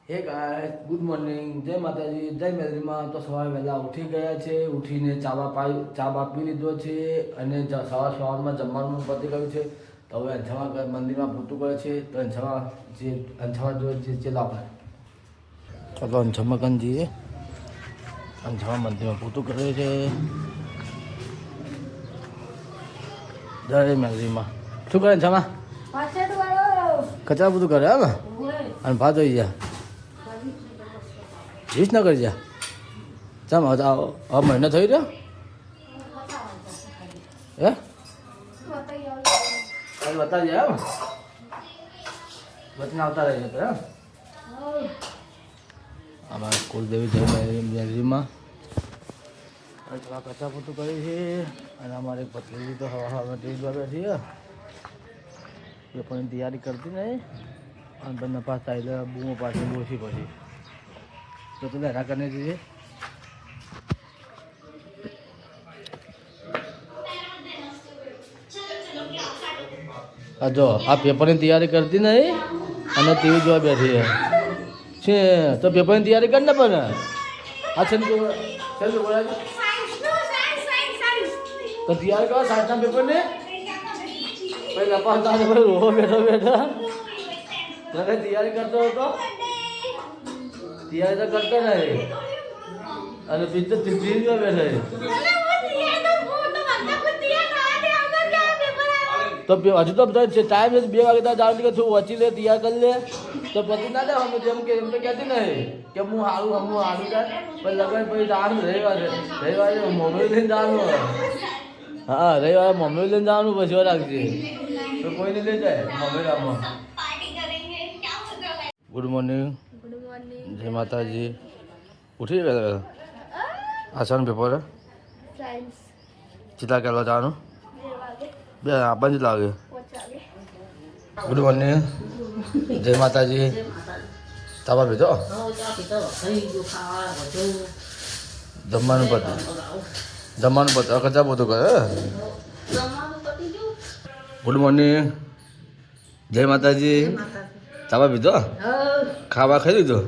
હે guys good morning જય માતાજી જય મેલરીમાં તો સવારે વહેલા ઉઠી ગયા છે ઉઠીને ચા પી લીધો છે અને સવારમાં જમવાનું પતી ગયું છે તો હવે અંછામાં મંદિરમાં પૂતું કરે છે તો અંછામાં જે ચેલા આપણે ચાલો અંછામાં કન જઈએ અંછામાં મંદિરમાં પૂતું કરે છે જય મેલરીમાં શું કરે અંછામાં કચરા પૂતું કરે એમ અને ભાત હોઈ ગયા રીચ ન કરી જા ચામ હવે મહિનો થઈ રહ્યો હે બતાવી જાય એમ વચન આવતા રહી જતો એમ અમારા કુલદેવી જય મેલરીમાં થોડા કચા પોતું કરી છે અને અમારે પતલી તો હવા ટ્રેનમાં બેઠી એ પણ તૈયારી કરતી નહીં અને બંને પાસ થાય બૂમો પાછી ઓછી પછી તો તું લહેરા કરીને જઈએ હા જો આ પેપરની તૈયારી કરતી નહીં અને ટીવી જોવા બેઠી છે તો પેપરની તૈયારી કરી ને પણ આ છે તો તૈયારી કરો સાયન્સના પેપરને પછી લપાસ તારે રોહો બેઠો તને તૈયારી કરતો હતો તૈયારી તો કરતો નહીં અને બીજું ટીવીમાં બેઠે તો હજુ તો ટાઈમ 2 વાગે તો જાણ કે છું વચી લે તૈયાર કરી લે તો પછી ના જાય અમે જેમ કે એમ તો કહેતી નહીં કે હું હારું જાય પછી લગન પછી જવાનું રવિવારે મમ્મી લઈને જવાનું હા રવિવારે મમ્મી લઈને જવાનું પછી રાખજે તો કોઈને લઈ જાય મમ્મી રામમાં ગુડ મોર્નિંગ જય માતાજી ઉઠી ગયા આસાન પેપર ચિત્તા કરવા જવાનું બે આપણને જ લાગે ગુડ મોર્નિંગ જય માતાજી તાબા પીધો જમવાનું કચા પોતું કરે ગુડ મોર્નિંગ જય માતાજી તાબા પીધો ખાવા ખાઈ લીધું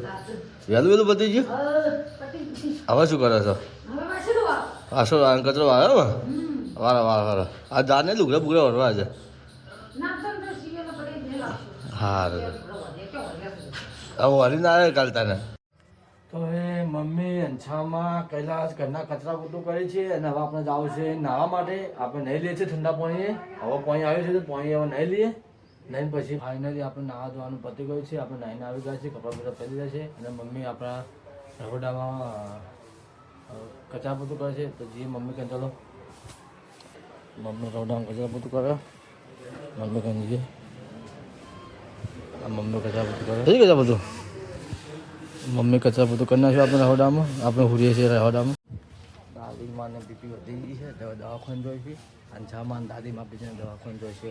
વહેલું પતી ગયું હવે શું કરે છો આશો કચરો આવ્યો વારા આ જાને લુગડા બુગડા વળવા છે હા હવે વળી ના આવે કાલ તને તો હવે મમ્મી અંછામાં કૈલાસ ઘરના કચરા પોતું કરે છે અને હવે આપણે જવું છે નાહવા માટે આપણે નહીં લઈએ છીએ ઠંડા પાણીએ હવે પાણી આવ્યું છે તો પાણી હવે નહીં લઈએ નહીં પછી ફાઇનલી આપણે નાહવા ધોવાનું પતી ગયું છે આપણે નાહીને આવી ગયા છે કપડાં બધા પહેરી ગયા છે અને મમ્મી આપણા રહોડામાં કચરા પોતું કરે છે તો જે મમ્મી કહે ચાલો મમ્મી રહોડામાં કચરા પોતું કરે મમ્મી કહે જઈએ મમ્મી કચરા પોતું કરે થઈ કચરા પોતું મમ્મી કચરા પોતું કરી નાખ્યું આપણે રહોડામાં આપણે હુરીએ છીએ રહોડામાં દાદીમાને બીપી વધી ગઈ છે દવાખાને જોઈ છે અંછામાં દાદીમાં બીજાને દવાખાને જોઈ છે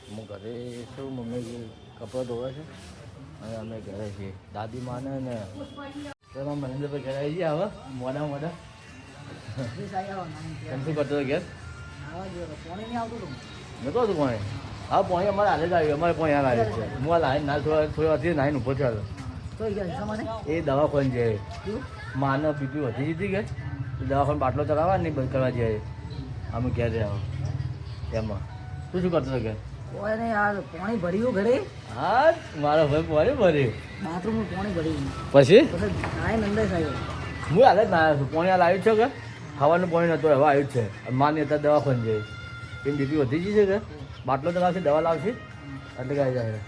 હું ઘરે છું મમ્મી કપડાં ધોવે છે અને અમે ઘરે છીએ દાદીમાને ને એમાં મહેન્દ્રભાઈ ઘરે આવી ગયા હવે મોડા શું કરતો હતો ઘેર નતો હતું પાણી હા પાણી અમારે હાલે જ આવ્યું અમારે પાણી હાલ આવ્યું છે હું આ લાઈન ના થોડી હતી નાઈને ઊભો થયો એ દવાખાને જાય માનો બીપી વધી જતી કે દવાખાને બાટલો ચલાવવા નહીં બંધ કરવા જાય અમે ઘેર રહ્યા એમાં તું શું કરતો હતો ઘેર પાણી ભર્યું ઘરે હા મારો ભાઈ પાણી ભર્યું બાથરૂમમાં પાણી ભર્યું પછી અંદર આવ્યો હું હાલ જ ના આવ્યો છું પાણી હાલ આવ્યું છે કે ખાવાનું પાણી નહોતું હવે આવ્યું જ છે માની અત્યારે દવાખાને જાય એમ બીપી વધી ગઈ છે કે બાટલો ચલાવશે દવા લાવશે એટલે કાંઈ જાય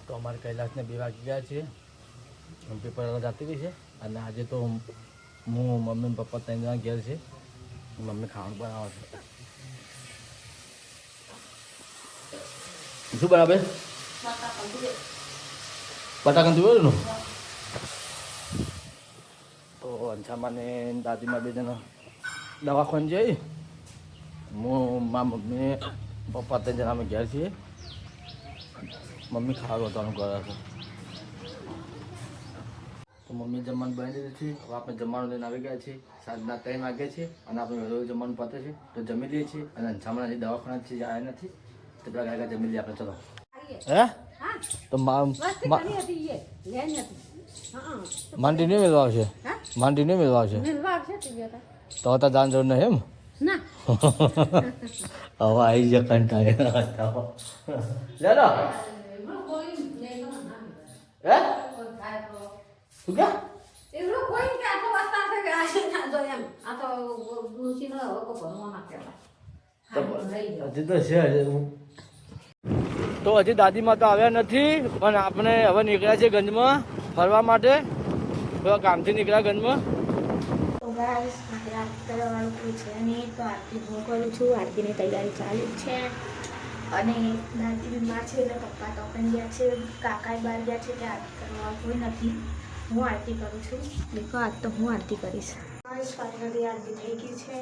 તો અમારે કૈલાસને 2 વાગી ગયા છે પેપર જાતી ગઈ છે અને આજે તો હું મમ્મી પપ્પા 3 જણા ઘેર છે મમ્મી ખાવાનું બનાવે છે શું બરાબર બટાકાનું તું તો અંછામાં ને દાદીમાં 2 જણા દવાખાને જઈ હું મારા મમ્મી પપ્પા 3 જણા અમે ઘેર છીએ મમ્મી ખાવાનું હોવાનું કરે છે તો મમ્મી જમવાનું બનાવી દીધું છે હવે આપણે જમવાનું લઈને આવી ગયા છીએ સાંજના 3 વાગ્યા છે અને આપણે વહેલું જમવાનું પતે છે તો જમી લઈએ છીએ અને અંછામાં હજી દવાખાના છે જાય નથી તો પેલા ગાય જમી લઈએ આપણે ચલો હે તો વસ્તી ઘણી હતી એ લેની હતી હા માંડી નહીં મેળવા આવશે હા માંડી નહીં મેળવા આવશે મેલવા આવશે તું બેટા તો હતા દાન જરૂર નહીં એમ ના હવે આવી જ કંટાળે લેલો હે શું ક્યાં એવડું કોઈ કે આટલો વાસ્તા છે કે આ ના જો એમ આ તો ડૂસીનો હવે કો ભણવા માટે હજી તો છે તો હજી દાદીમાં તો આવ્યા નથી પણ આપણે હવે નીકળ્યા છે ગંજમાં ફરવા માટે થોડા કામથી નીકળ્યા ગંજમાં તો ગાઈસ મારે આરતી કરવાનું કોઈ છે નહીં તો આરતી હું કરું છું આરતીની તૈયારી ચાલુ જ છે અને દાદી બીમાર છે એટલે પપ્પા તો પણ ગયા છે કાકા બહાર ગયા છે કે આરતી કરવા કોઈ નથી હું આરતી કરું છું દેખો આજ તો હું આરતી કરીશ ગાઈસ ફાઇનલી આરતી થઈ ગઈ છે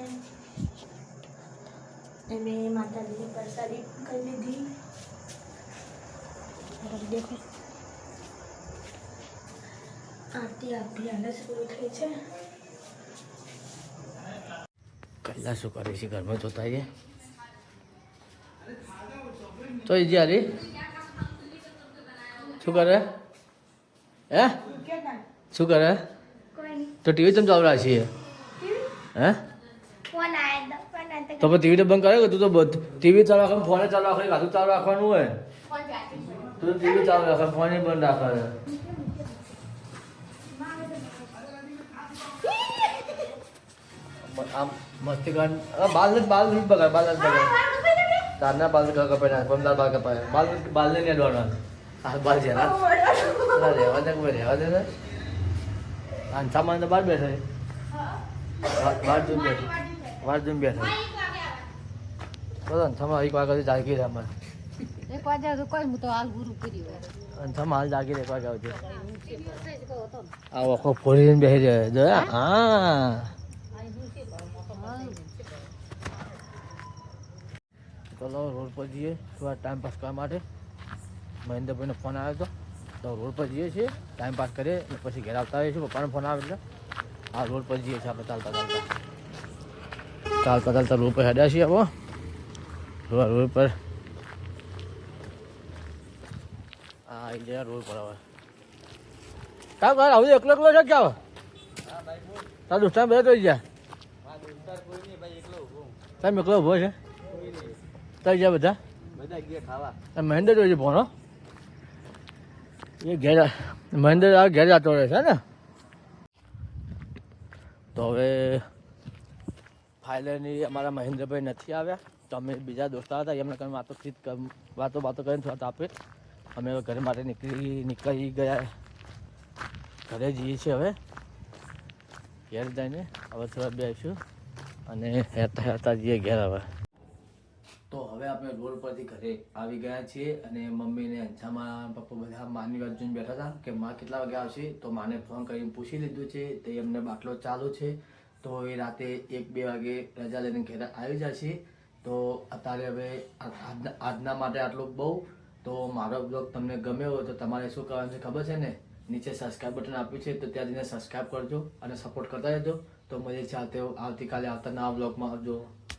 અને માતાજીની પ્રસાદી કરી લીધી और देखो आरती आरती आने से पूरी થઈ છે કૈલા શું કરે છે ઘરમાં જોતા આવીએ તો એ જ્યારે શું કરે હે શું કરે કોઈ નહીં તો ટીવી ચમ ચાલુ રાખી હે ફોન આયા તો તો ટીવી તો બંધ કરે તું તો ટીવી ચાલુ રાખવાનું ફોને ચાલુ રાખવાનું કાધું ચાલુ રાખવાનું હોય ફોન જાતી તું તો ટીવી ચાલુ રાખે ફોને બંધ રાખે આમ મસ્તી કર બાલ નથી બગાડ બાલ નથી બગાડ તારના બાલ કપાય ના પમદાર બાલ કપાય બાલ ને અડવાના આ બાલ છે ના રહેવા દે કોઈ રહેવા દે ને આ સામાન તો બહાર બેઠે બહાર જઈને બેઠે બહાર જઈને બેઠે બરાબર થમા એક વાગ્યાથી જાગી રહે અમારે એક વાગે તો કોઈ હું તો હાલ ગુરુ કરી હોય અને થમા હાલ જાગી રહે એક વાગ્યા સુધી આ વખો ફોડીને બેસી જાય જોયા હા ચલો રોડ પર જઈએ થોડા ટાઈમ પાસ કરવા માટે મહેન્દ્રભાઈનો ફોન આવ્યો હતો તો રોડ પર જઈએ છીએ ટાઈમ પાસ કરીએ અને પછી ઘેર આવતા આવીએ છીએ પપ્પાનો ફોન આવે એટલે આ રોડ પર જઈએ છીએ આપણે ચાલતા રોડ પર હેડ્યા છીએ હવે રોડ પર હા આવી જાય રોડ પર હવે કામ કર આવું એકલો એકલો છે ક્યાં તારા દોસ્તા બે તો ગયા તમે એકલો ઉભો છે ત્યાં ગયા બધા મહેન્દ્ર જોઈ ભણો એ ઘેર મહેન્દ્ર આ ઘેર જતો રહે છે ને તો હવે ફાઇનલી અમારા મહેન્દ્રભાઈ નથી આવ્યા તો અમે બીજા દોસ્તો હતા એમને કંઈ વાતો કરીને થોડા આપે અમે હવે ઘર માટે નીકળી ગયા ઘરે જઈએ છીએ હવે ઘેર જઈને હવે થોડા બેસીશું અને હેરતા જઈએ ઘેર હવે તો હવે આપણે રોડ પરથી ઘરે આવી ગયા છીએ અને મમ્મીને અંછામાં પપ્પા બધા માની વાત જોઈને બેઠા હતા કે માં કેટલા વાગે આવશે તો માને ફોન કરીને પૂછી લીધું છે તે એમને બાટલો ચાલુ છે તો એ રાતે 1-2 વાગે રજા લઈને ઘરે આવી જશે તો અત્યારે હવે આજના માટે આટલું બહુ તો મારો બ્લોગ તમને ગમ્યો હોય તો તમારે શું કરવાનું છે ખબર છે ને નીચે સબસ્ક્રાઈબ બટન આપ્યું છે તો ત્યાં જઈને સબસ્ક્રાઈબ કરજો અને સપોર્ટ કરતા રહેજો તો મજા છે આવતીકાલે આવતા નવા બ્લોગમાં આવજો